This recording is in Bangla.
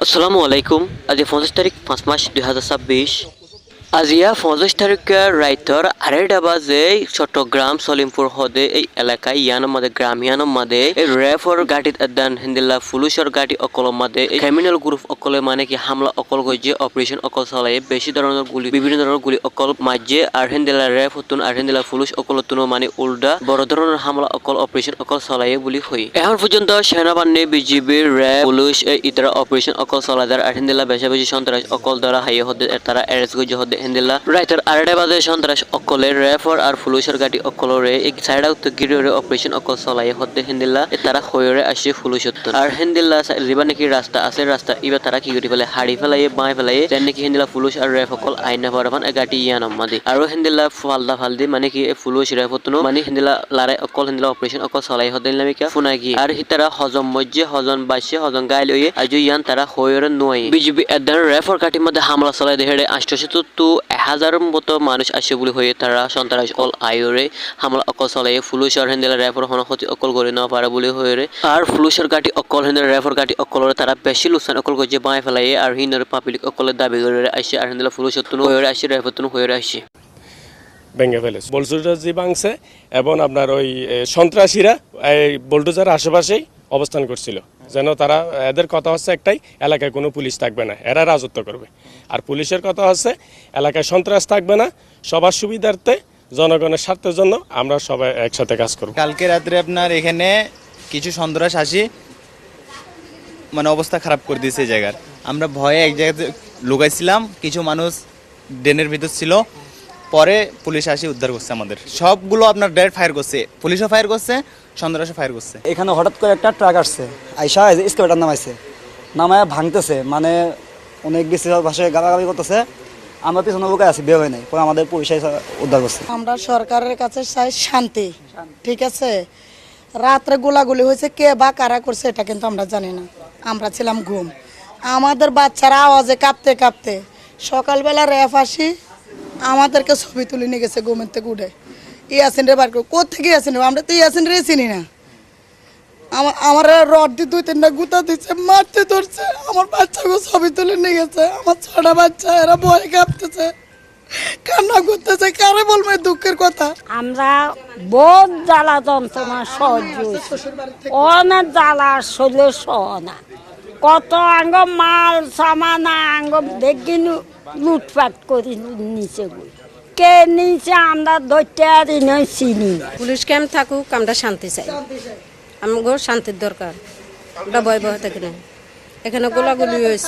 আসসালামু আলাইকুম। আজি 25 তারিখ 5 মাস 2026। আজিয়া 25 তারিখে রাইতর 2:30 বাজে চট্টগ্রাম সলিমপুর হদে এই এলাকায় ইয়ানোর মাঝে গ্রামিয়ানোর মাঝে এই রেফর গাড়িত এদান হিন্দিল্লা পুলিশের গাড়ি অকল মাঝে এই ক্রিমিনাল গ্রুপ অকলে মানে কি হামলা অকল গজে অপারেশন অকল চালায় বেশি ধরনের গুলি বিভিন্ন ধরনের গুলি অকল মাঝে আর হিন্দিল্লা রেফ হতুন আর হিন্দিল্লা পুলিশ অকলতুন মানে উল্টা বড় ধরনের হামলা অকল অপারেশন অকল চালায় বলি হই। এখন পর্যন্ত সেনাবাহিনী বিজিবি র্যাব পুলিশ ইতারা অপারেশন অকল চালাদার আর হিন্দিল্লা বেশি বেশি সন্ত্রাস অকল দ্বারা হাইয়ে হদে তারা অ্যারেস্ট গজে হদে হিন্দিল্লা রাইটার 2:30 বাজে সন্ত্রাস অকলে রেফর আর পুলিশের গাড়ি অকলরে এক সাইড আউট গিরে অপারেশন অকল চালায় হদে হিন্দিল্লা তারা হইরে আসে পুলিশ আর হিন্দিল্লা যেবা নাকি রাস্তা আছে রাস্তা ইবা তারা কি করি ফেলে হাড়ি ফেলাই বাই ফেলাই যেন নাকি হিন্দিল্লা পুলিশ আর রেফ অকল আইনা পারবান গাড়ি ইয়ান মাদি আর হিন্দিল্লা ফালদা ফালদি মানে কি পুলিশ রেফ হতুনো মানে হিন্দিল্লা লারে অকল হিন্দিল্লা অপারেশন অকল চালাই হদে নামিকা ফুনাগি আর হিতারা হজম মজ্জে হজন বাসে হজন গাইল হয়ে আজু ইয়ান তারা হইরে নয় বিজেপি এদান রেফর গাড়ির মধ্যে হামলা চালাই দেহেড়ে 800 মতো মানুষ আসে বলে হয়ে তারা সন্ত্রাস অল আইরে হামলা অকল চালাই পুলিশের হিন্দিল্লা রেফর হনক্ষতি অকল করে না পারে বলে হয়ে আর পুলিশের গাড়ি অকল হিন্দিল্লা রেফর গাড়ি অকলরে তারা বেশি লোকসান অকল গজে বাই ফেলাই আর হিন্দর পাবলিক অকলের দাবি করে আসে আর হিন্দিল্লা পুলিশ হতুন হয়ে আসে রেফর হতুন হয়ে আসে ভেঙে ফেলেছে বোলডোজার যে ভাঙছে এবং আপনার ওই সন্ত্রাসীরা এই বোলডোজার আশেপাশেই অবস্থান করছিল যেন তারা এদের কথা হচ্ছে একটাই এলাকায় কোনো পুলিশ থাকবে না এরা রাজত্ব করবে আর পুলিশের কথা হচ্ছে এলাকায় সন্ত্রাস থাকবে না সবার সুবিধার্থে জনগণের স্বার্থের জন্য আমরা সবাই একসাথে কাজ করব। কালকে রাত্রে আপনার এখানে কিছু সন্ত্রাস আসি মানে অবস্থা খারাপ করে দিয়েছে এই জায়গার আমরা ভয়ে এক জায়গাতে লুকাইছিলাম কিছু মানুষ ড্রেনের ভিতর ছিল পরে পুলিশ আসি উদ্ধার করছে আমাদের সবগুলো আপনার ডাইরেক্ট ফায়ার করছে পুলিশও ফায়ার করছে সন্ত্রাসও ফায়ার করছে এখানে হঠাৎ করে একটা ট্রাক আসছে আইসা স্কেলেটার নামাইছে নামায় ভাঙতেছে মানে অনেক বেশি ভাষায় গালাগালি করতেছে আমরা পিছনে লোক আছি বের হয় নাই পরে আমাদের পুলিশে উদ্ধার করছে। আমরা সরকারের কাছে চাই শান্তি, ঠিক আছে। রাত্রে গোলাগুলি হয়েছে কে বা কারা করছে এটা কিন্তু আমরা জানি না, আমরা ছিলাম ঘুম আমাদের বাচ্চারা আওয়াজে কাঁপতে কাঁপতে সকালবেলা রেফ আসি আমাদেরকে ছবি তুলে নিয়ে গেছে ঘুমের থেকে উঠে ইয়াসিন রে বার করে কোথেকে ইয়াসিন রে আমরা তো ইয়াসিন রে চিনি না আমার রড দিয়ে 2-3টা গুতা দিচ্ছে মারতে ধরছে আমার বাচ্চাকে ছবি তুলে নিয়ে গেছে আমার 6টা বাচ্চা এরা ভয় কাঁপতেছে কান্না করতেছে কারে বলবো দুঃখের কথা। আমরা বহুত জ্বালা যন্ত্রণা সহ্য অনেক জ্বালা শরীরে সহ না কত আঙ্গ মাল সামানা আঙ্গ দেখি লুটপাট করি নিচে কে নিচে আমরা ধরতে আর চিনি পুলিশ ক্যাম্প থাকুক আমরা শান্তি চাই আমাকে শান্তির দরকার আমরা ভয় ভয় থাকি না এখানে গোলাগুলি হয়েছে।